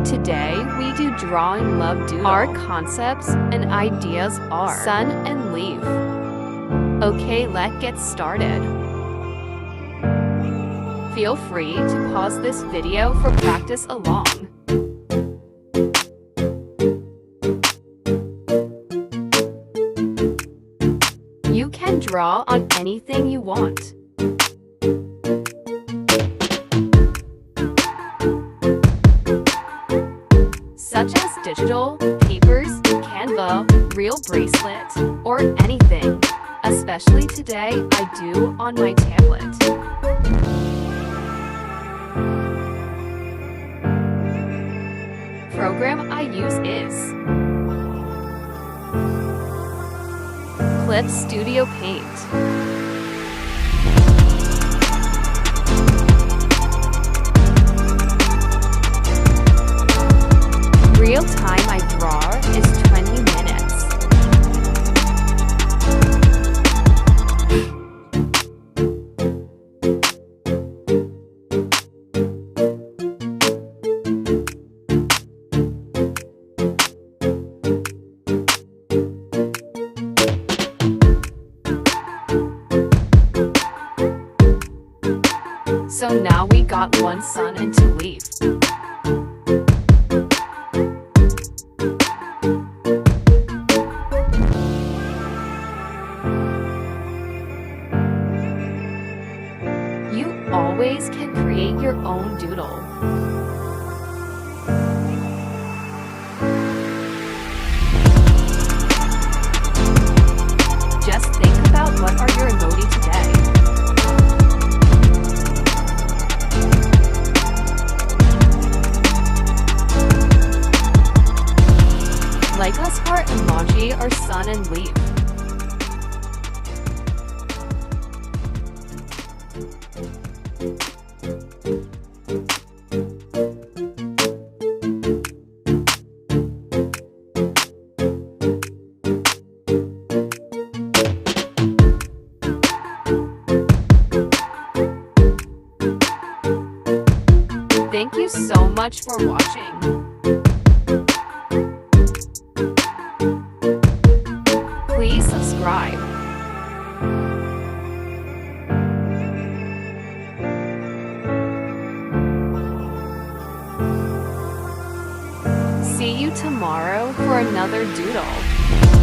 Today, we do drawing love doodle. Our concepts and ideas are sun and leaf. Okay, let's get started. Feel free to pause this video for practice along. You can draw on anything you want. Such as digital, papers, Canva, real bracelet, or anything. Especially today, I do on my tablet. Program I use is Clip Studio Paint. Real time I draw is 20 minutes. So now we got one sun and two leaf. You always can create your own doodle. Just think about what are your emoji today. Like us heart emoji or sun and leaf. Thank you so much for watching. Please subscribe. See you tomorrow for another doodle.